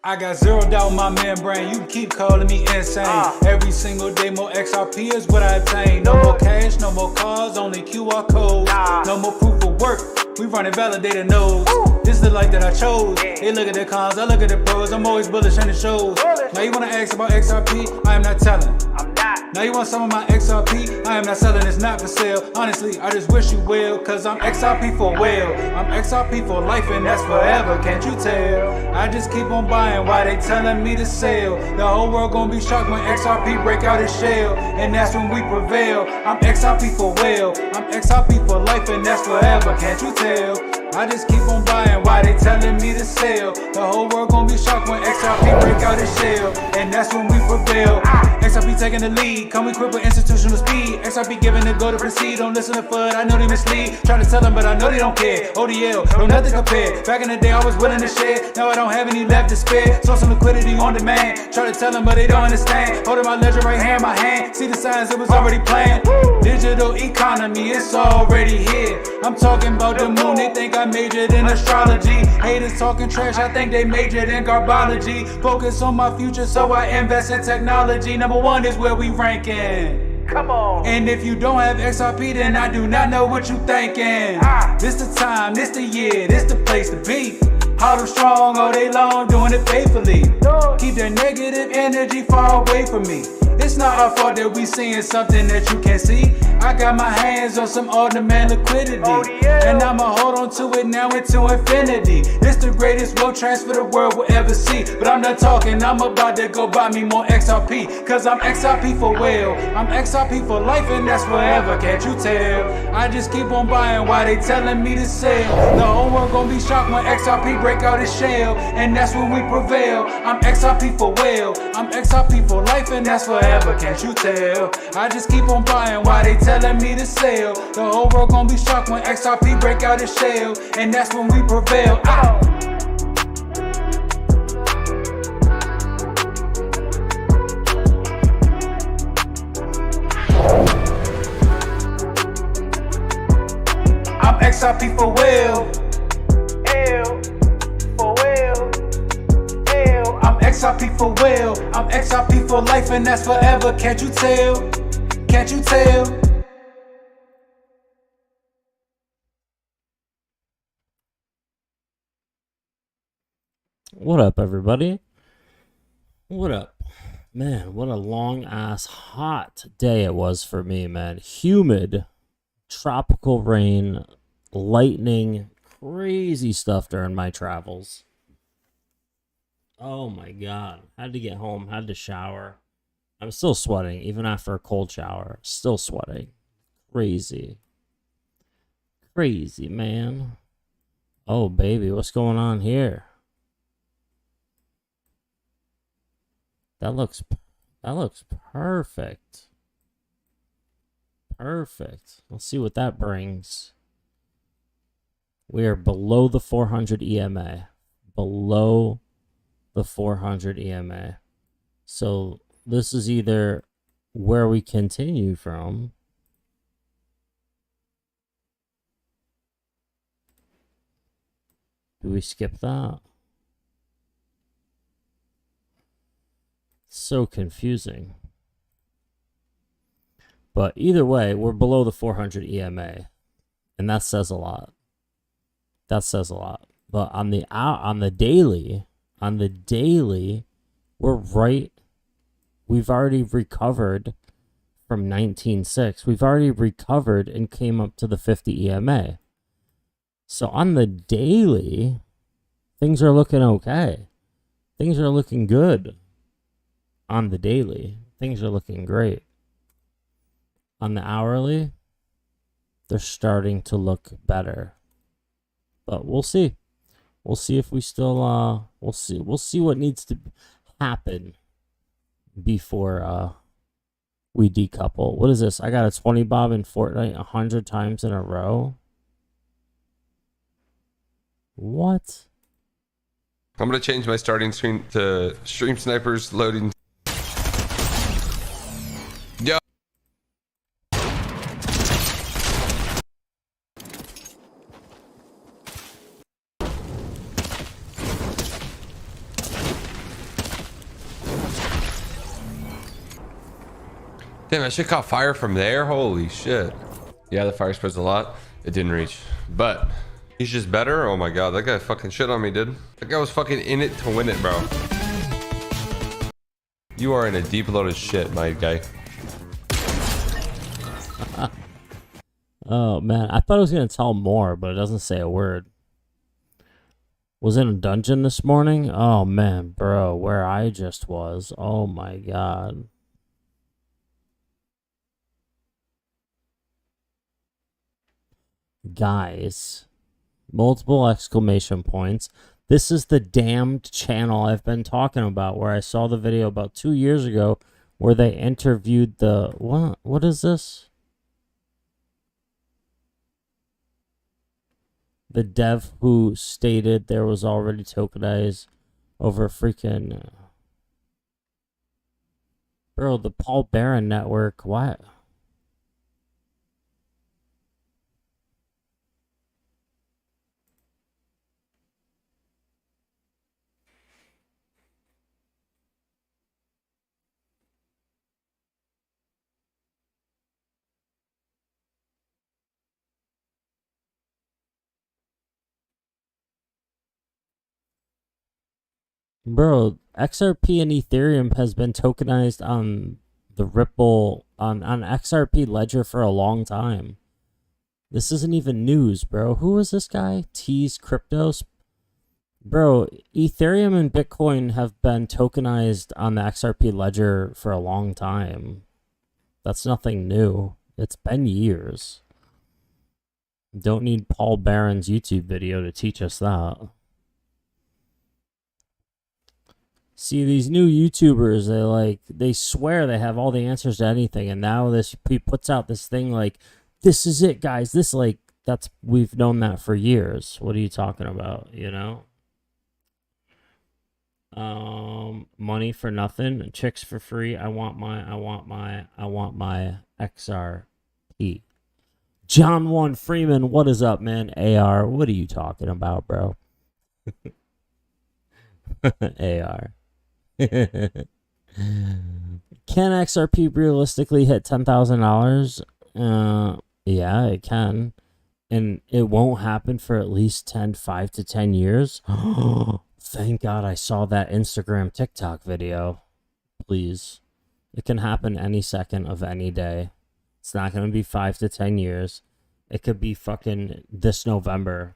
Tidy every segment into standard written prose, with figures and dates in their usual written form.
I got zero doubt in my membrane, you keep calling me insane. Every single day more XRP is what I obtain. No more cash, no more cars, only QR codes. No more proof of work, we running validated nodes. This is the life that I chose. They look at the cons, I look at the pros. I'm always bullish on the shows. Now you wanna ask about XRP, I am not telling. Now you want some of my XRP, I am not selling, it's not for sale. Honestly, I just wish you well, cause I'm XRP for well. I'm XRP for life and that's forever, can't you tell? I just keep on buying while they telling me to sell. The whole world gonna be shocked when XRP break out its shell, and that's when we prevail. I'm XRP for well, I'm XRP for life and that's forever, can't you tell? I just keep on buying while they telling me to sell. The whole world gonna be shocked when XRP break out its shell, and that's when we prevail. XRP taking the lead, come equipped with institutional speed. XRP giving the go to proceed, don't listen to FUD, I know they mislead. Try to tell them but I know they don't care. ODL, no nothing compared. Back in the day I was willing to share, now I don't have any left to spare. Source some liquidity on demand, try to tell them but they don't understand. Holding my ledger right here in my hand, see the signs it was already planned. Digital economy, it's already here. I'm talking about the moon, they think I majored in astrology. Haters talking trash, I think they majored in garbology. Focus on my future, so I invest in technology. Number one is where we ranking. Come on. And if you don't have XRP, then I do not know what you thinking. This the time, this the year, this the place to be. Hold them strong all day long, doing it faithfully. Keep that negative energy far away from me. It's not our fault that we seeing something that you can't see. I got my hands on some on-demand liquidity, and I'ma hold on to it now into infinity. This the greatest wealth transfer the world will ever see. But I'm not talking, I'm about to go buy me more XRP, cause I'm XRP for well, I'm XRP for life and that's forever, can't you tell? I just keep on buying while they telling me to sell. The whole world gonna be shocked when XRP break out its shell, and that's when we prevail. I'm XRP for well, I'm XRP for life and that's forever, can't you tell? I just keep on buying while they telling me to sell. The whole world gonna be shocked when XRP break out its shell, and that's when we prevail. I'm XRP for well. I'm XRP for well, I'm XRP for life and that's forever, can't you tell? Can't you tell? What up, everybody? What up? Man, what a long ass hot day it was for me, man. Humid, tropical rain, lightning, crazy stuff during my travels. Oh my god. Had to get home, had to shower. I'm still sweating, even after a cold shower. Still sweating. Crazy. Crazy, man. Oh, baby, what's going on here? That looks perfect. Perfect. Let's see what that brings. We are below the 400 EMA. Below the 400 EMA. So this is either where we continue from, do we skip that? So confusing. But either way, we're below the 400 EMA, and that says a lot. That says a lot. But on the daily, we're right. We've already recovered from 19.6. We've already recovered and came up to the 50 EMA. So on the daily, things are looking okay. Things are looking good. On the daily, things are looking great. On the hourly, they're starting to look better. But we'll see. We'll see if we still, we'll see what needs to happen before we decouple. What is this? I got a 20 bob in Fortnite 100 times in a row. What? I'm going to change my starting screen to Stream Snipers loading. Yo. Damn, that shit caught fire from there. Holy shit. Yeah, the fire spreads a lot. It didn't reach, but he's just better. Oh my god, that guy fucking shit on me, dude. That guy was fucking in it to win it, bro. You are in a deep load of shit, my guy. Oh man, I thought I was gonna tell more, but it doesn't say a word. Was in a dungeon this morning. Oh man, bro, where I just was. Oh my god. Guys, multiple exclamation points. This is the damned channel I've been talking about, where I saw the video about 2 years ago where they interviewed the what is this? The dev who stated there was already tokenized over freaking bro, the Paul Barron network. What? Bro, XRP and Ethereum has been tokenized on the Ripple on XRP Ledger for a long time. This isn't even news, bro. Who is this guy? Tease Cryptos? Bro, Ethereum and Bitcoin have been tokenized on the XRP Ledger for a long time. That's nothing new. It's been years. Don't need Paul Barron's YouTube video to teach us that. See, these new YouTubers, they swear they have all the answers to anything, and now he puts out this thing like, this is it, guys. We've known that for years. What are you talking about, you know? Money for nothing, chicks for free. I want my XRP. John 1 Freeman, what is up, man? AR, what are you talking about, bro? AR. Can XRP realistically hit $10,000? Yeah, it can. And it won't happen for at least 5 to 10 years. Thank God I saw that Instagram TikTok video. Please. It can happen any second of any day. It's not going to be 5 to 10 years. It could be fucking this November.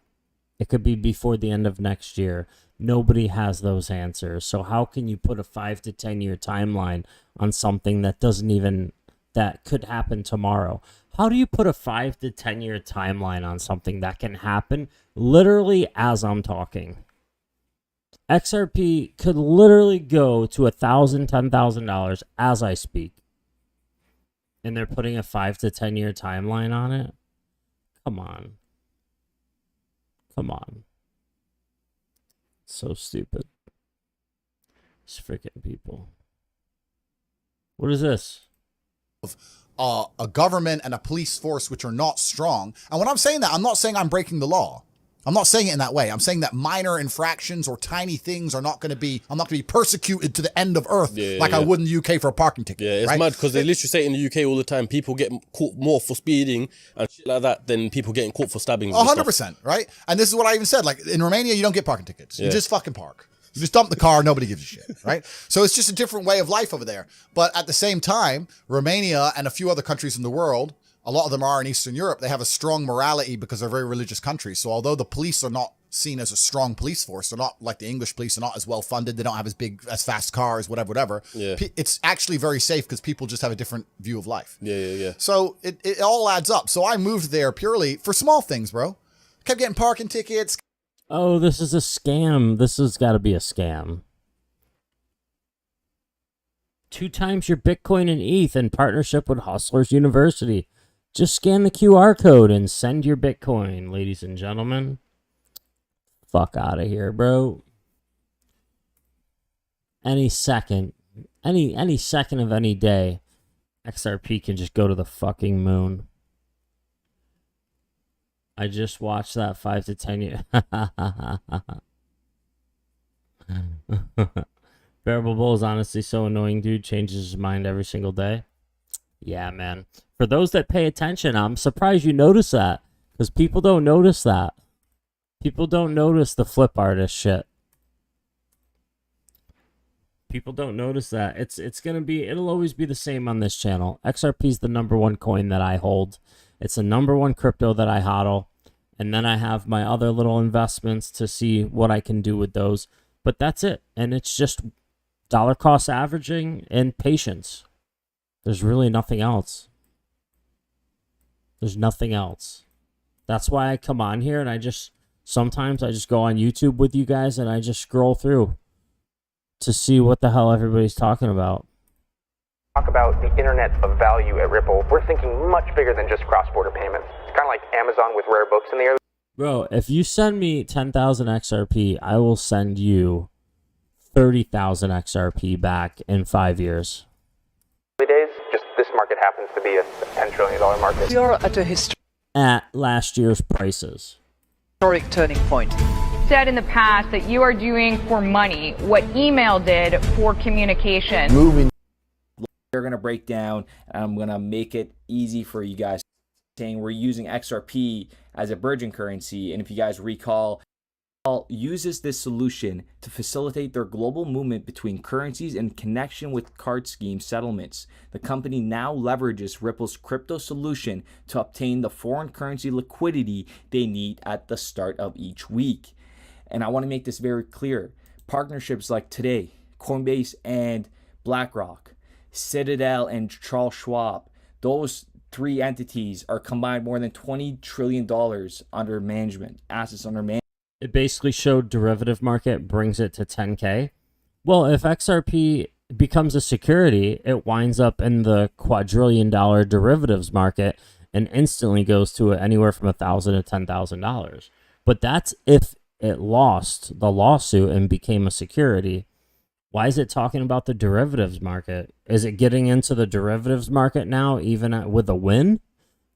It could be before the end of next year. Nobody has those answers. So how can you put a 5 to 10 year timeline on something that that could happen tomorrow? How do you put a 5 to 10 year timeline on something that can happen literally as I'm talking? XRP could literally go to $1,000, $10,000 as I speak. And they're putting a 5 to 10 year timeline on it? Come on. Come on. So stupid. These freaking people. What is this? A government and a police force which are not strong. And when I'm saying that, I'm not saying I'm breaking the law. I'm not saying it in that way. I'm saying that minor infractions or tiny things are not going to be, I'm not going to be persecuted to the end of earth I would in the UK for a parking ticket. Yeah, it's mad because they literally say in the UK all the time, people get caught more for speeding and shit like that than people getting caught for stabbing. 100%, right? And this is what I even said. Like in Romania, you don't get parking tickets. You just fucking park. You just dump the car, nobody gives a shit, right? So it's just a different way of life over there. But at the same time, Romania and a few other countries in the world, a lot of them are in Eastern Europe, they have a strong morality because they're very religious countries. So although the police are not seen as a strong police force, they're not like the English police, they're not as well funded, they don't have as fast cars, whatever. Yeah. It's actually very safe because people just have a different view of life. Yeah. So it all adds up. So I moved there purely for small things, bro. Kept getting parking tickets. Oh, this is a scam. This has got to be a scam. 2 times your Bitcoin and ETH in partnership with Hustlers University. Just scan the QR code and send your Bitcoin, ladies and gentlemen. Fuck out of here, bro. Any second of any day, XRP can just go to the fucking moon. I just watched that 5 to 10 year. Bearable Bull is honestly so annoying, dude. Changes his mind every single day. Yeah, man. For those that pay attention, I'm surprised you notice that, because people don't notice that. People don't notice the flip artist shit. People don't notice that. It'll always be the same on this channel. XRP is the #1 coin that I hold. It's the #1 crypto that I hodl. And then I have my other little investments to see what I can do with those. But that's it. And it's just dollar cost averaging and patience. There's really nothing else. There's nothing else. That's why I come on here and sometimes I just go on YouTube with you guys and I just scroll through to see what the hell everybody's talking about. Talk about the internet of value at Ripple. We're thinking much bigger than just cross-border payments. It's kind of like Amazon with rare books in the early Bro, if you send me 10,000 XRP, I will send you 30,000 XRP back in 5 years. days. Just this market happens to be a $10 trillion market. We are at a At last year's prices. historic turning point. Said in the past that you are doing for money what email did for communication. We're going to break down, and I'm going to make it easy for you guys, saying we're using XRP as a bridging currency. And if you guys recall, uses this solution to facilitate their global movement between currencies in connection with card scheme settlements. The company now leverages Ripple's crypto solution to obtain the foreign currency liquidity they need at the start of each week. And I want to make this very clear. Partnerships like today, Coinbase and BlackRock, Citadel and Charles Schwab, those three entities are combined more than $20 trillion under management, assets under management. It basically showed derivative market brings it to 10K. Well, if XRP becomes a security, it winds up in the quadrillion-dollar derivatives market and instantly goes to anywhere from $1,000 to $10,000. But that's if it lost the lawsuit and became a security. Why is it talking about the derivatives market? Is it getting into the derivatives market now, even with a win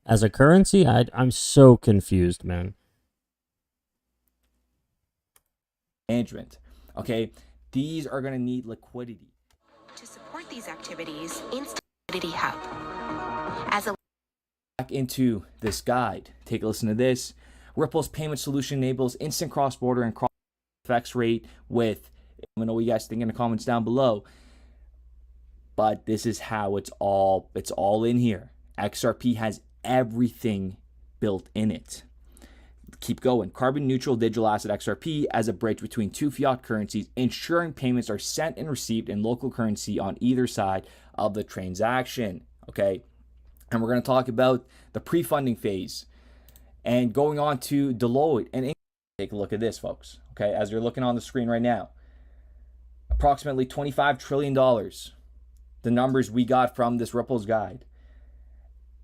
as a currency? I'm so confused, man. Management. Okay, these are going to need liquidity. To support these activities, Instant Liquidity Hub. As a Back into this guide, take a listen to this. Ripple's payment solution enables instant cross-border and cross FX rate with, let me know what you guys think in the comments down below. But this is how it's all in here. XRP has everything built in it. Keep going. Carbon neutral digital asset XRP as a bridge between two fiat currencies, ensuring payments are sent and received in local currency on either side of the transaction. Okay. And we're going to talk about the pre-funding phase and going on to Deloitte. And take a look at this, folks. Okay. As you're looking on the screen right now, approximately $25 trillion, the numbers we got from this Ripple's guide.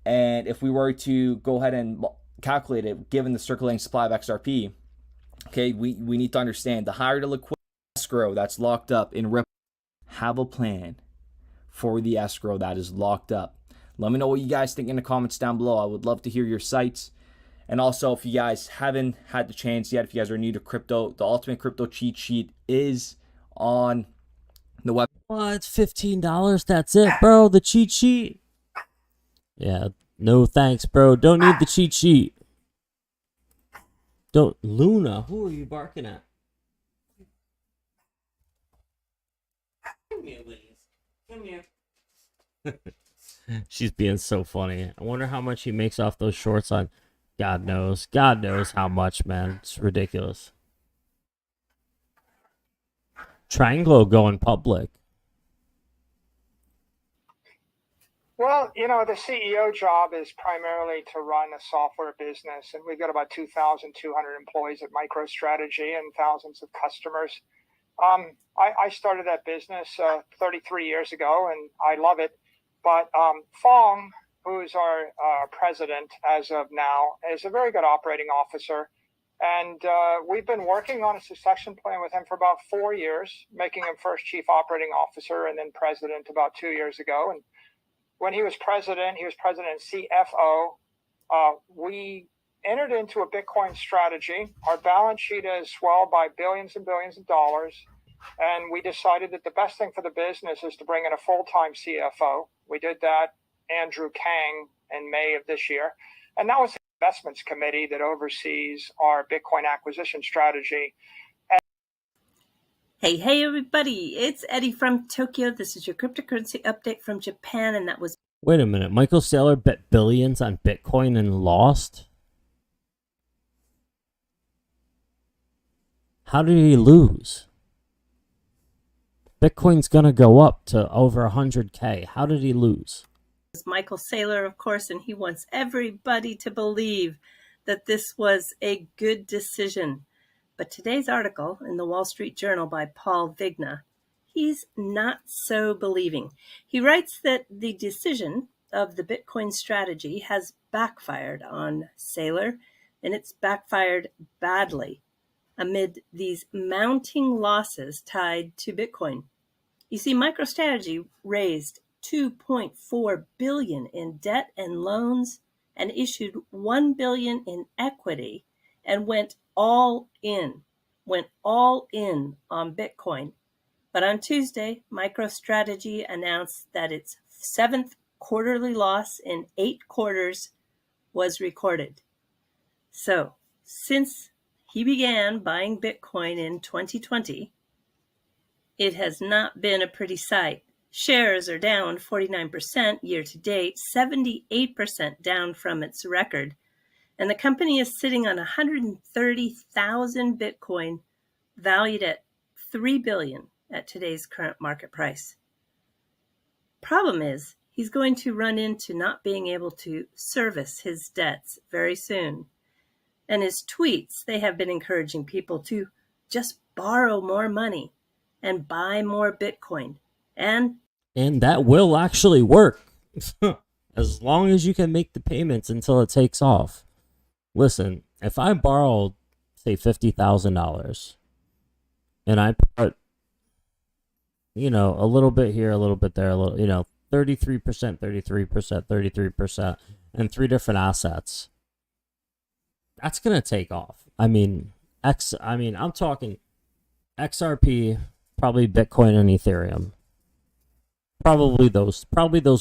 And if we were to go ahead and calculate it, given the circulating supply of XRP, okay, we need to understand the higher the liquidity escrow that's locked up in Ripple, have a plan for the escrow that is locked up. Let me know what you guys think in the comments down below. I would love to hear your sites. And also, if you guys haven't had the chance yet, if you guys are new to crypto, the Ultimate Crypto Cheat Sheet is on the web. Well, it's $15. That's it, bro. The cheat sheet. Yeah, no thanks, bro. Don't need the cheat sheet. Don't. Luna, who are you barking at? Come here, Liz. Come here. She's being so funny. I wonder how much he makes off those shorts on. God knows. God knows how much, man. It's ridiculous. Trianglo going public. Well, you know, the CEO job is primarily to run a software business, and we've got about 2,200 employees at MicroStrategy and thousands of customers. I started that business 33 years ago, and I love it. But Phong, who's our president as of now, is a very good operating officer. And we've been working on a succession plan with him for about 4 years, making him first chief operating officer and then president about 2 years ago. And when he was president and CFO. We entered into a Bitcoin strategy. Our balance sheet has swelled by billions and billions of dollars. And we decided that the best thing for the business is to bring in a full-time CFO. We did that Andrew Kang in May of this year. And that was the investments committee that oversees our Bitcoin acquisition strategy. Hey, everybody. It's Eddie from Tokyo. This is your cryptocurrency update from Japan, and that was... Wait a minute. Michael Saylor bet billions on Bitcoin and lost? How did he lose? Bitcoin's gonna go up to over 100K. How did he lose? Michael Saylor, of course, and he wants everybody to believe that this was a good decision. But today's article in the Wall Street Journal by Paul Vigna, he's not so believing. He writes that the decision of the Bitcoin strategy has backfired on Saylor, and it's backfired badly amid these mounting losses tied to Bitcoin. You see, MicroStrategy raised $2.4 billion in debt and loans and issued $1 billion in equity and went all in on Bitcoin. But on Tuesday, MicroStrategy announced that its 7th quarterly loss in 8 quarters was recorded. So, since he began buying Bitcoin in 2020, it has not been a pretty sight. Shares are down 49% year to date, 78% down from its record. And the company is sitting on 130,000 Bitcoin, valued at $3 billion at today's current market price. Problem is, he's going to run into not being able to service his debts very soon. And his tweets, they have been encouraging people to just borrow more money and buy more Bitcoin. And that will actually work. As long as you can make the payments until it takes off. Listen, if I borrowed, say, $50,000 and I put, a little bit here, a little bit there, 33%, 33%, and 3 different assets, that's going to take off. I'm talking XRP, probably Bitcoin and Ethereum. Probably those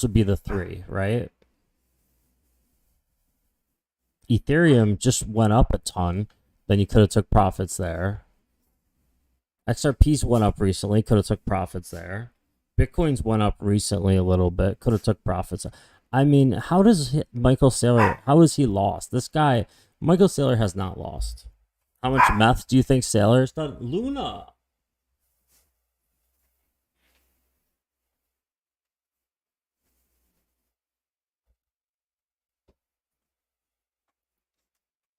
would be the 3, right? Ethereum just went up a ton. Then you could have took profits there. XRP's went up recently. Could have took profits there. Bitcoin's went up recently a little bit. Could have took profits. How does Michael Saylor, how is he lost? This guy, Michael Saylor, has not lost. How much meth do you think Saylor's done? Luna.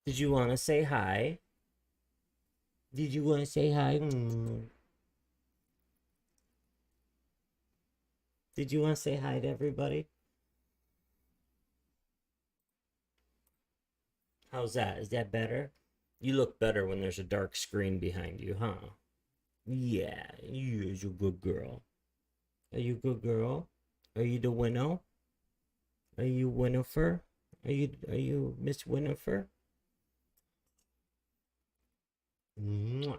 Did you want to say hi? Did you want to say hi? Did you want to say hi to everybody? How's that? Is that better? You look better when there's a dark screen behind you, huh? Yeah, you're a good girl. Are you a good girl? Are you the winnow? Are you Winifred? Are you Miss Winifred? Mwah.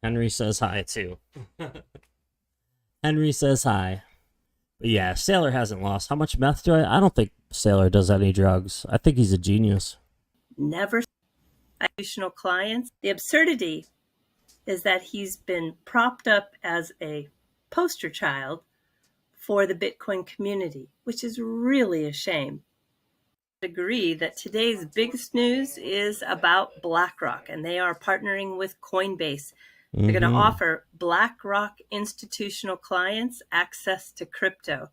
Henry says hi too. Henry says hi. But yeah, Saylor hasn't lost. How much meth do I don't think Saylor does any drugs. I think he's a genius. Never institutional clients. The absurdity is that he's been propped up as a poster child for the Bitcoin community, which is really a shame. I agree that today's biggest news is about BlackRock, and they are partnering with Coinbase. They're going to offer BlackRock institutional clients access to crypto.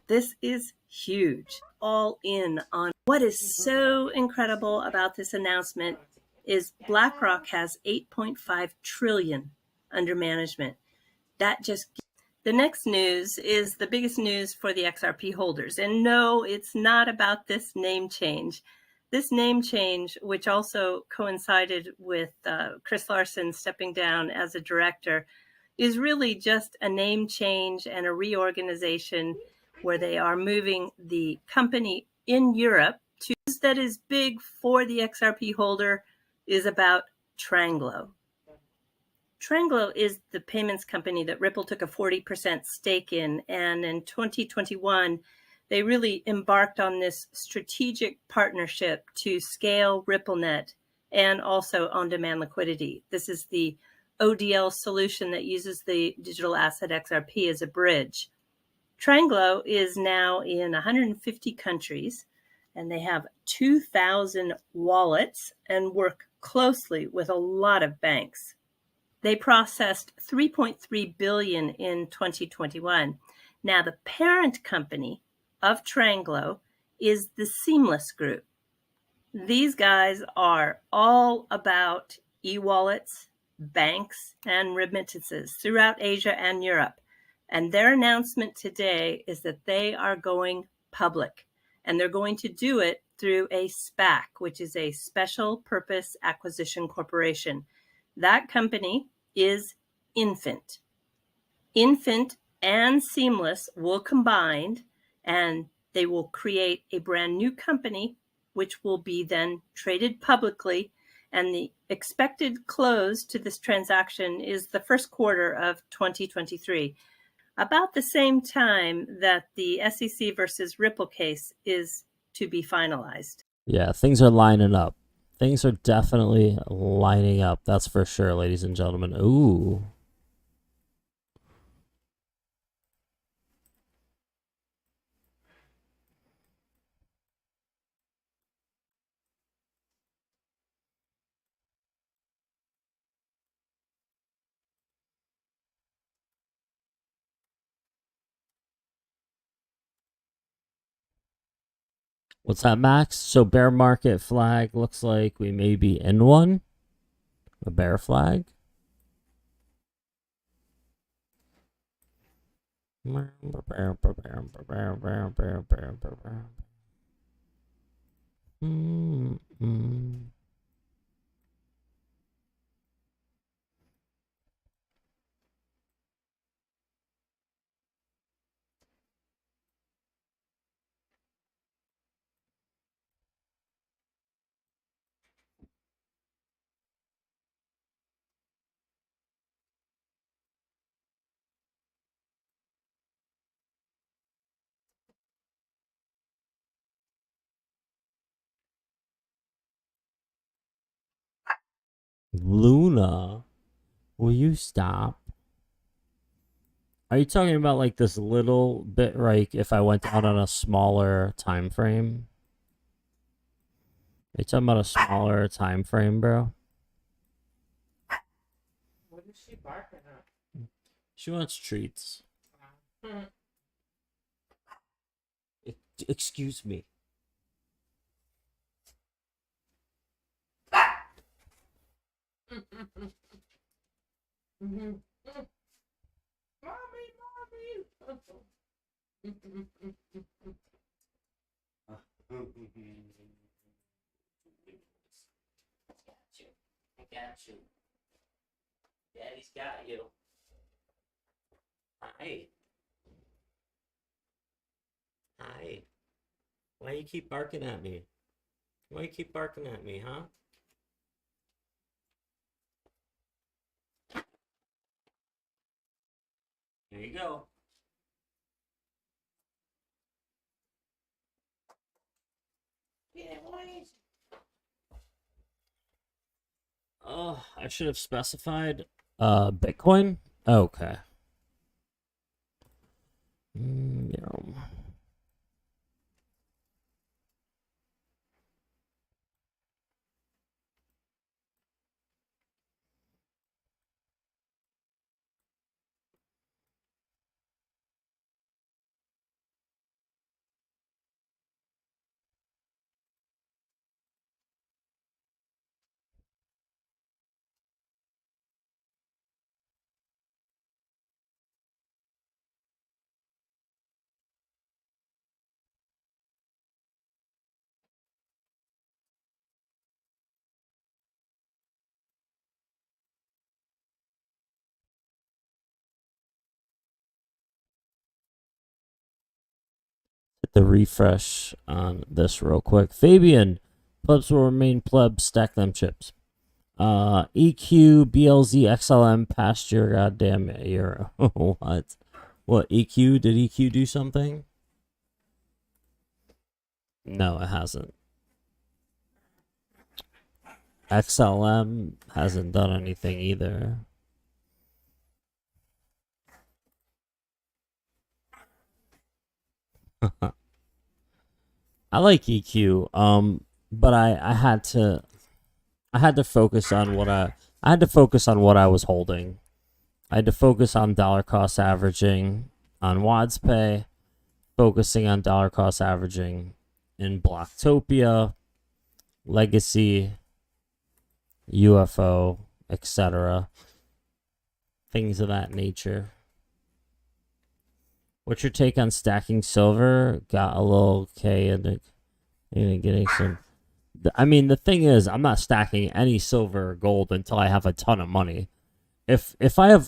This is huge. All in on what is so incredible about this announcement is BlackRock has $8.5 trillion under management. The next news is the biggest news for the XRP holders. And no, it's not about this name change. This name change, which also coincided with Chris Larsen stepping down as a director, is really just a name change and a reorganization where they are moving the company in Europe to that is big for the XRP holder is about Tranglo. Tranglo is the payments company that Ripple took a 40% stake in, and in 2021, they really embarked on this strategic partnership to scale RippleNet and also on-demand liquidity. This is the ODL solution that uses the digital asset XRP as a bridge. Tranglo is now in 150 countries, and they have 2,000 wallets and work closely with a lot of banks. They processed 3.3 billion in 2021. Now, the parent company of Tranglo is the Seamless Group. These guys are all about e-wallets, banks, and remittances throughout Asia and Europe. And their announcement today is that they are going public, and they're going to do it through a SPAC, which is a special purpose acquisition corporation. That company is Infint. Infint and Seamless will combine, and they will create a brand new company, which will be then traded publicly. And the expected close to this transaction is the first quarter of 2023, about the same time that the SEC versus Ripple case is to be finalized. Yeah, things are lining up. Things are definitely lining up. That's for sure, ladies and gentlemen. Ooh. What's that, Max? So bear market flag looks like we may be in one. A bear flag. Luna, will you stop? Are you talking about like this little bit, like if I went out on a smaller time frame? Are you talking about a smaller time frame, bro? What is she barking at? She wants treats. Excuse me. Mommy, mommy. I got you. Daddy's got you. Hi. Hi. Why you keep barking at me? Why you keep barking at me, huh? There you go. Yeah, boys. Oh, I should have specified Bitcoin. Okay. Yeah. the refresh on this real quick. Fabian, plebs will remain plebs, stack them chips. EQ, BLZ, XLM, past your goddamn era. What? What, EQ? Did EQ do something? No, it hasn't. XLM hasn't done anything either. I like EQ, but I had to focus on what I had to focus on what I was holding. I had to focus on dollar cost averaging on WadsPay, focusing on dollar cost averaging in Blocktopia, Legacy, UFO, etc. Things of that nature. What's your take on stacking silver? Got a little K and getting some. I mean, the thing is, I'm not stacking any silver or gold until I have a ton of money. If I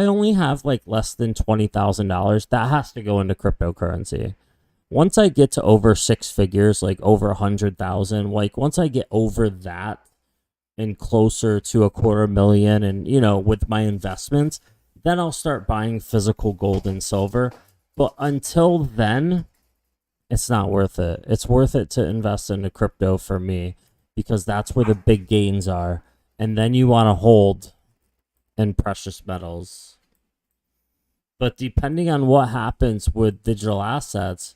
only have like less than $20,000, that has to go into cryptocurrency. Once I get to over six figures, like over 100,000, like once I get over that and closer to $250,000, and you know, with my investments, then I'll start buying physical gold and silver. But until then, it's not worth it. It's worth it to invest into crypto for me because that's where the big gains are. And then you want to hold in precious metals. But depending on what happens with digital assets,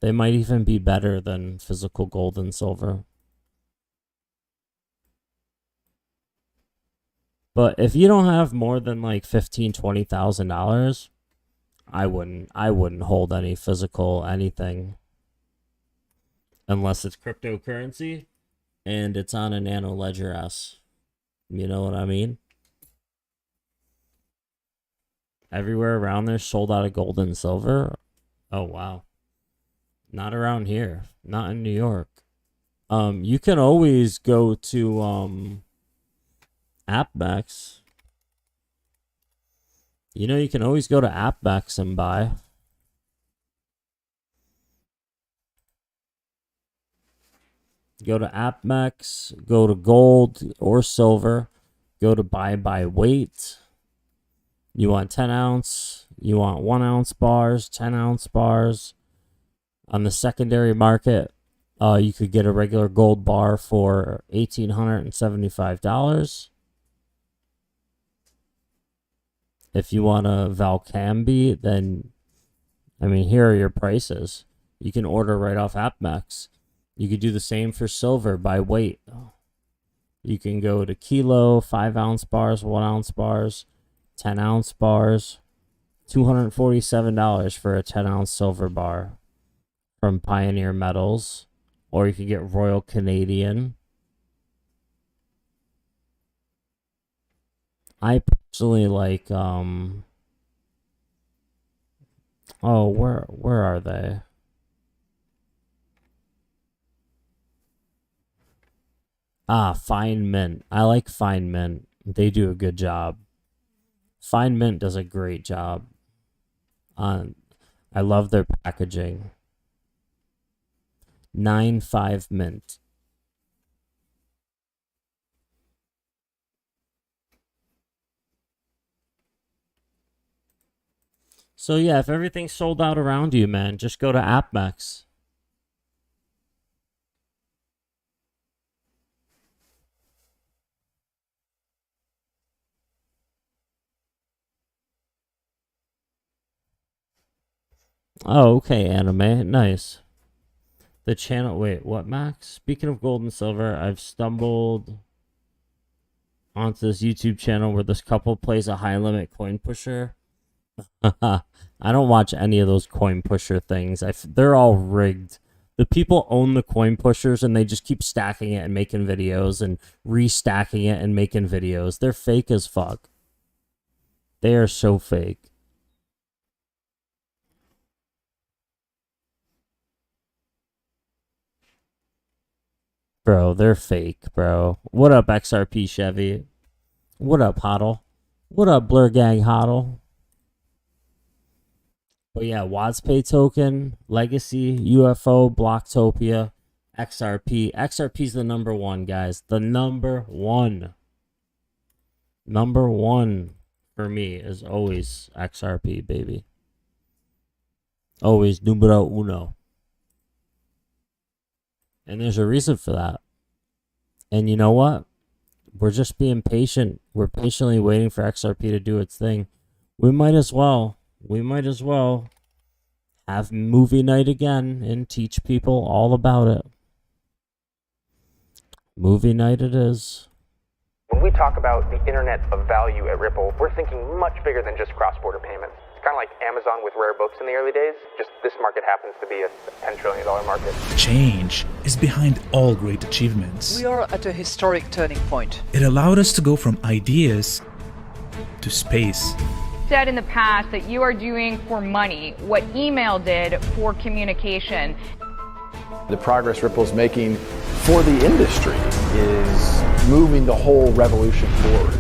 they might even be better than physical gold and silver. But if you don't have more than like $15,000-$20,000, I wouldn't hold any physical anything unless it's cryptocurrency and it's on a Nano Ledger S. You know what I mean? Everywhere around there sold out of gold and silver. Oh wow. Not around here. Not in New York. You can always go to AppMax. You know, you can always go to AppMax and buy. Go to AppMax, go to gold or silver, go to buy by weight. You want 10 ounce, you want 1 ounce bars, 10 ounce bars. On the secondary market, you could get a regular gold bar for $1,875. If you want a Valcambi, then, I mean, here are your prices. You can order right off AppMax. You could do the same for silver by weight. You can go to kilo, 5 ounce bars, 1 ounce bars, 10 ounce bars. $247 for a 10 ounce silver bar from Pioneer Metals. Or you could get Royal Canadian. I personally like, oh, where are they? Fine Mint. I like Fine Mint. They do a good job. Fine Mint does a great job. I love their packaging. 9.5 Mint. So yeah, if everything's sold out around you, man, just go to AppMax. Oh, okay, anime. Nice. The channel, wait, what, Max? Speaking of gold and silver, I've stumbled onto this YouTube channel where this couple plays a high limit coin pusher. I don't watch any of those coin pusher things. They're all rigged. The people own the coin pushers and they just keep stacking it and making videos and restacking it and making videos. They're fake as fuck. They are so fake. Bro, they're fake, bro. What up, XRP Chevy? What up, Hoddle? What up, Blur Gang Hoddle? But yeah, WadzPay token, Legacy, UFO, Blocktopia, XRP. XRP's the number one, guys. The number one. Number one for me is always XRP, baby. Always numero uno. And there's a reason for that. And you know what? We're just being patient. We're patiently waiting for XRP to do its thing. We might as well have movie night again and teach people all about it. Movie night it is. When we talk about the internet of value at Ripple, we're thinking much bigger than just cross-border payments. It's kind of like Amazon with rare books in the early days. Just this market happens to be a $10 trillion market. Change is behind all great achievements. We are at a historic turning point. It allowed us to go from ideas to space. Said in the past that you are doing for money what email did for communication. The progress Ripple's making for the industry is moving the whole revolution forward.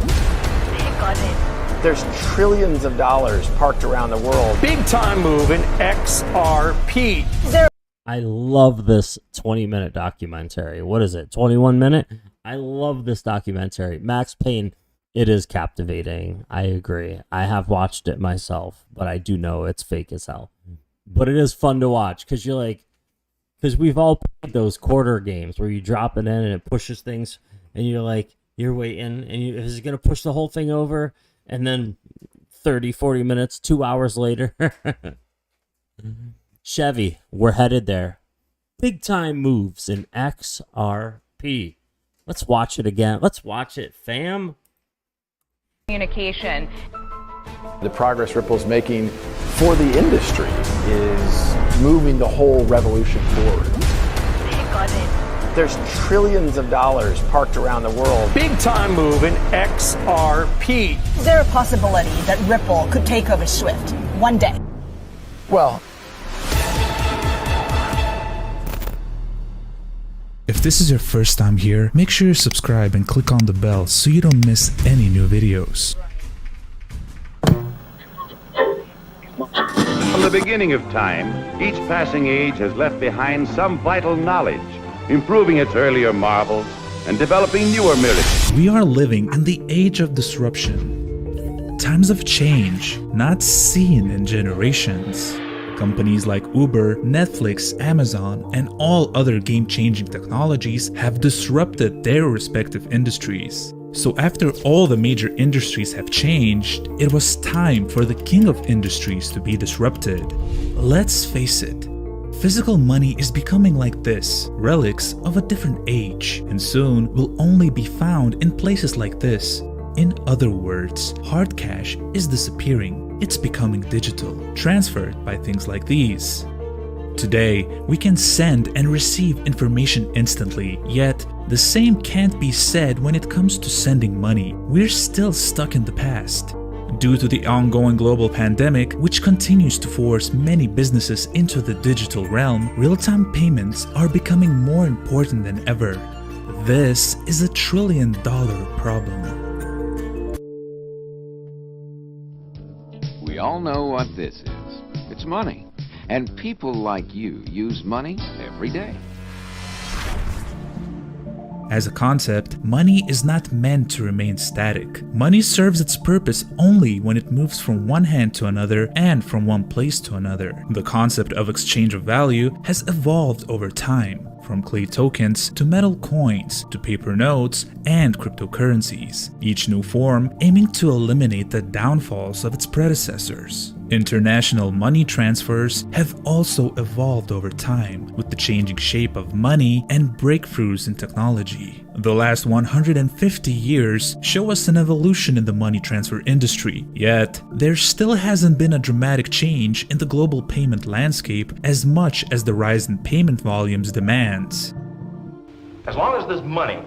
There's trillions of dollars parked around the world. Big time move in XRP. I love this 20-minute documentary. What is it? 21 minute? I love this documentary. Max Payne, it is captivating. I agree. I have watched it myself, but I do know it's fake as hell. But it is fun to watch because you're like, because we've all played those quarter games where you drop it in and it pushes things and you're like, you're waiting and is it going to push the whole thing over? And then 30, 40 minutes, 2 hours later, Chevy, we're headed there. Big time moves in XRP. Let's watch it again. Let's watch it, fam. Communication. The progress Ripple's making for the industry is moving the whole revolution forward. There's trillions of dollars parked around the world. Big time move in XRP. Is there a possibility that Ripple could take over Swift one day? Well, if this is your first time here, make sure you subscribe and click on the bell so you don't miss any new videos. From the beginning of time, each passing age has left behind some vital knowledge, improving its earlier marvels and developing newer miracles. We are living in the age of disruption. Times of change, not seen in generations. Companies like Uber, Netflix, Amazon, and all other game-changing technologies have disrupted their respective industries. So after all the major industries have changed, it was time for the king of industries to be disrupted. Let's face it, physical money is becoming like this, relics of a different age, and soon will only be found in places like this. In other words, hard cash is disappearing. It's becoming digital, transferred by things like these. Today, we can send and receive information instantly, yet the same can't be said when it comes to sending money. We're still stuck in the past. Due to the ongoing global pandemic, which continues to force many businesses into the digital realm, real-time payments are becoming more important than ever. This is $1 trillion problem. We all know what this is. It's money. And people like you use money every day. As a concept, money is not meant to remain static. Money serves its purpose only when it moves from one hand to another and from one place to another. The concept of exchange of value has evolved over time, from clay tokens to metal coins to paper notes and cryptocurrencies, each new form aiming to eliminate the downfalls of its predecessors. International money transfers have also evolved over time with the changing shape of money and breakthroughs in technology. The last 150 years show us an evolution in the money transfer industry, yet there still hasn't been a dramatic change in the global payment landscape as much as the rise in payment volumes demands. As long as there's money,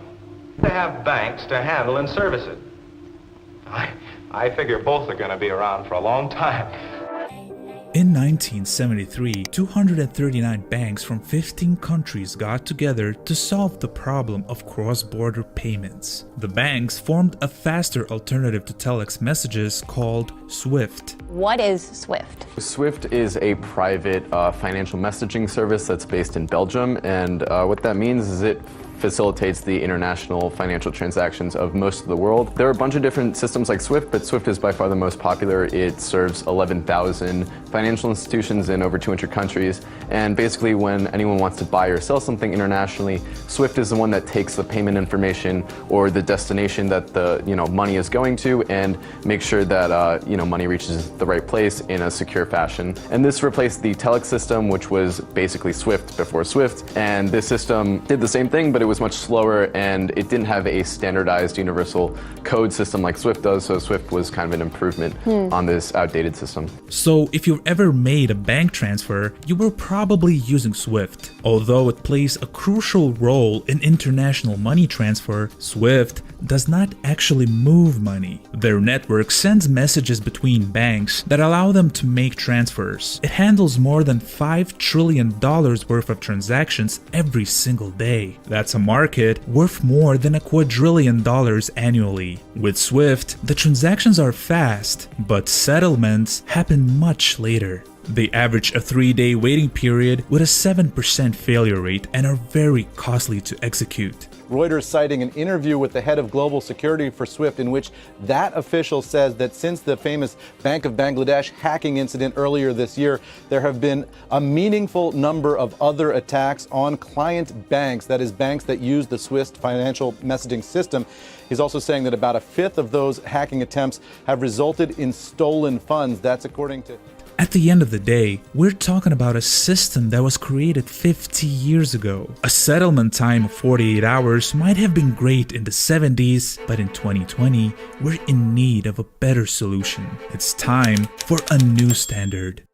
they have banks to handle and service it. I figure both are going to be around for a long time. In 1973, 239 banks from 15 countries got together to solve the problem of cross-border payments. The banks formed a faster alternative to telex messages called SWIFT. What is SWIFT? SWIFT is a private financial messaging service that's based in Belgium, and what that means is it facilitates the international financial transactions of most of the world. There are a bunch of different systems like SWIFT, but SWIFT is by far the most popular. It serves 11,000 financial institutions in over 200 countries, and basically when anyone wants to buy or sell something internationally, SWIFT is the one that takes the payment information or the destination that the money is going to and makes sure that money reaches the right place in a secure fashion. And this replaced the telex system, which was basically SWIFT before SWIFT, and this system did the same thing, but it was much slower and it didn't have a standardized universal code system like SWIFT does, so SWIFT was kind of an improvement on this outdated system. So if you've ever made a bank transfer, you were probably using SWIFT. Although it plays a crucial role in international money transfer, SWIFT does not actually move money. Their network sends messages between banks that allow them to make transfers. It handles more than $5 trillion worth of transactions every single day. That's a market worth more than $2 quadrillion annually. With SWIFT, the transactions are fast, but settlements happen much later. They average a 3-day waiting period with a 7% failure rate and are very costly to execute. Reuters citing an interview with the head of global security for SWIFT in which that official says that since the famous Bank of Bangladesh hacking incident earlier this year, there have been a meaningful number of other attacks on client banks, that is banks that use the SWIFT financial messaging system. He's also saying that about a fifth of those hacking attempts have resulted in stolen funds. That's according to... At the end of the day, we're talking about a system that was created 50 years ago. A settlement time of 48 hours might have been great in the 70s, but in 2020, we're in need of a better solution. It's time for a new standard.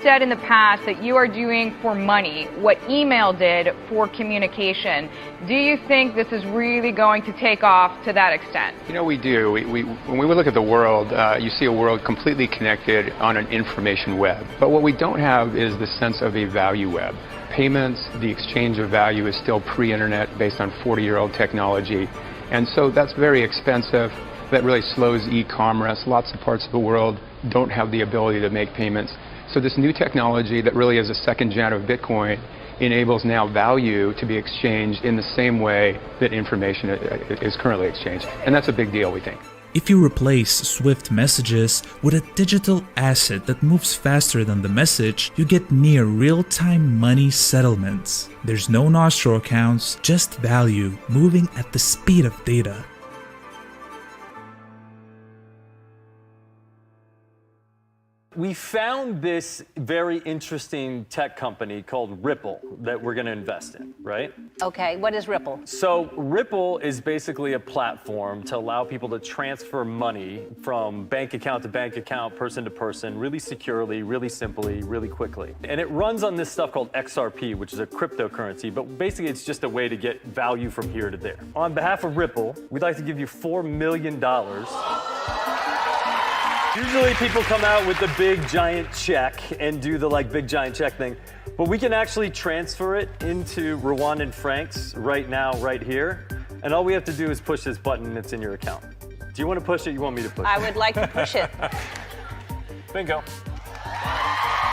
Said in the past that you are doing for money what email did for communication. Do you think this is really going to take off to that extent? We do. When we look at the world, you see a world completely connected on an information web. But what we don't have is the sense of a value web. Payments, the exchange of value is still pre-internet based on 40-year-old technology. And so that's very expensive. That really slows e-commerce. Lots of parts of the world don't have the ability to make payments. So this new technology that really is a second gen of Bitcoin enables now value to be exchanged in the same way that information is currently exchanged. And that's a big deal, we think. If you replace SWIFT messages with a digital asset that moves faster than the message, you get near real-time money settlements. There's no nostro accounts, just value moving at the speed of data. We found this very interesting tech company called Ripple that we're going to invest in, right? Okay, what is Ripple? So Ripple is basically a platform to allow people to transfer money from bank account to bank account, person to person, really securely, really simply, really quickly. And it runs on this stuff called XRP, which is a cryptocurrency, but basically it's just a way to get value from here to there. On behalf of Ripple, we'd like to give you $4 million. Usually people come out with the big giant check and do the big giant check thing, but we can actually transfer it into Rwandan francs right now, right here. And all we have to do is push this button and it's in your account. Do you want to push it? You want me to push it? I would like to push it. Bingo.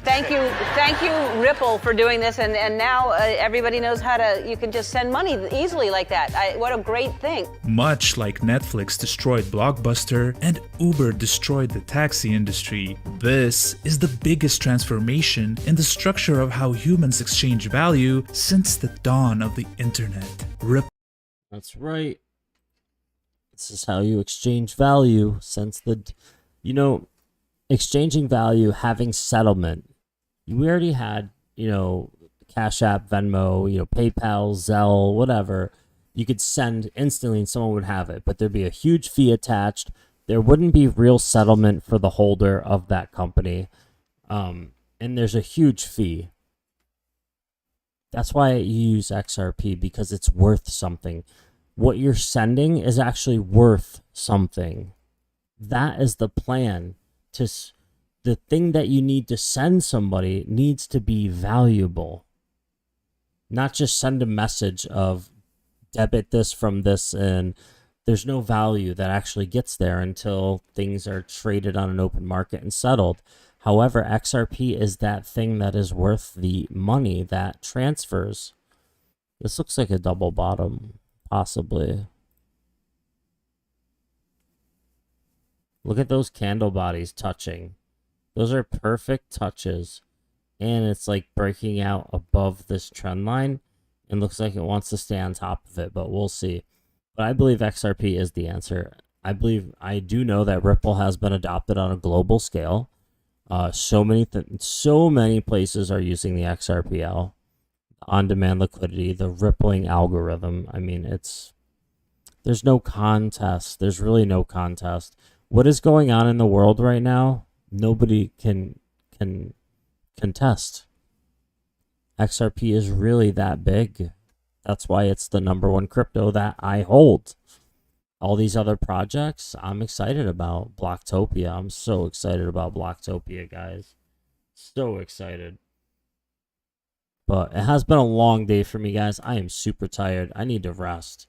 Thank you, Ripple, for doing this. And now everybody knows you can just send money easily like that. What a great thing. Much like Netflix destroyed Blockbuster and Uber destroyed the taxi industry, this is the biggest transformation in the structure of how humans exchange value since the dawn of the internet. That's right. This is how you exchange value since exchanging value, having settlement. We already had, Cash App, Venmo, PayPal, Zelle, whatever. You could send instantly and someone would have it, but there'd be a huge fee attached. There wouldn't be real settlement for the holder of that company. And there's a huge fee. That's why you use XRP, because it's worth something. What you're sending is actually worth something. That is the plan. the thing that you need to send somebody needs to be valuable. Not just send a message of debit this from this, and there's no value that actually gets there until things are traded on an open market and settled. However, XRP is that thing that is worth the money that transfers. This looks like a double bottom, possibly. Look at those candle bodies touching. Those are perfect touches. And it's like breaking out above this trend line. It looks like it wants to stay on top of it, but we'll see. But I believe XRP is the answer. I do know that Ripple has been adopted on a global scale. So many places are using the XRPL, on-demand liquidity, the rippling algorithm. I mean, there's no contest. There's really no contest. What is going on in the world right now? Nobody can contest. XRP is really that big. That's why it's the #1 crypto that I hold. All these other projects, I'm excited about. Blocktopia, I'm so excited about Blocktopia, guys. So excited. But it has been a long day for me, guys. I am super tired. I need to rest.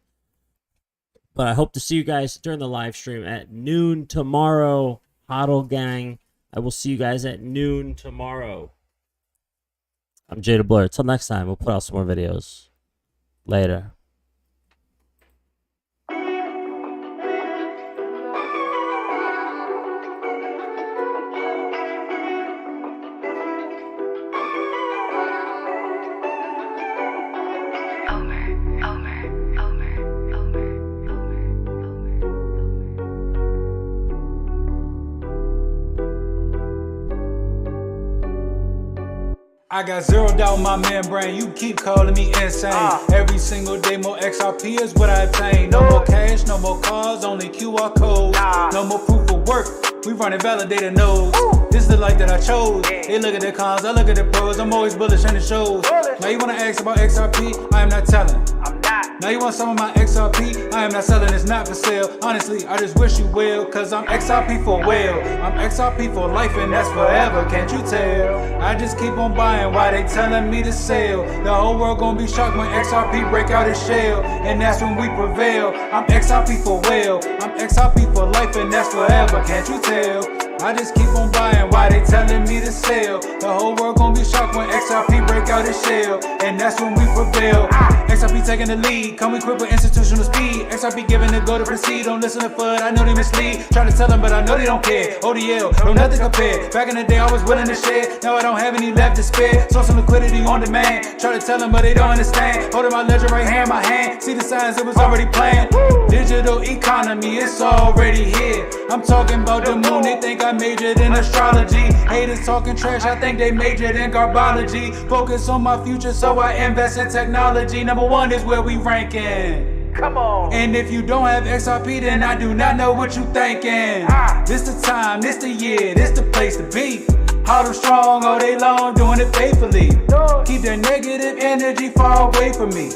But I hope to see you guys during the live stream at noon tomorrow. HODL gang. I will see you guys at noon tomorrow. I'm Jada Blur. Until next time, we'll put out some more videos. Later. I got zeroed out my membrane, you keep calling me insane. Every single day more XRP is what I obtain. No more cash, no more cars, only QR codes. No more proof of work, we running validated nodes. This is the life that I chose. They look at the cons, I look at the pros. I'm always bullish in the shows. Now you wanna ask about XRP, I am not telling. Now you want some of my XRP, I am not selling, it's not for sale. Honestly, I just wish you well, cause I'm XRP for well. I'm XRP for life and that's forever, can't you tell? I just keep on buying while they telling me to sell. The whole world gonna be shocked when XRP break out its shell, and that's when we prevail. I'm XRP for well, I'm XRP for life and that's forever, can't you tell? I just keep on buying while they telling me to sell. The whole world gonna be shocked when XRP break out its shell, and that's when we prevail. XRP taking the lead, come equipped with institutional speed. XRP giving the go to proceed, don't listen to FUD, I know they mislead. Try to tell them but I know they don't care. ODL, no nothing compared. Back in the day I was willing to share, now I don't have any left to spare. Source some liquidity on demand, try to tell them but they don't understand. Holding my ledger right hand, my hand, see the signs, it was already planned. Digital economy, it's already here. I'm talking about the moon, they think I majored in astrology. Haters talking trash, I think they majored in garbology. Focus on my future, so I invest in technology. #1 is where we ranking. Come on. And if you don't have XRP, then I do not know what you thinking. This the time, this the year, this the place to be. HODL strong all day long, doing it faithfully. Keep that negative energy far away from me.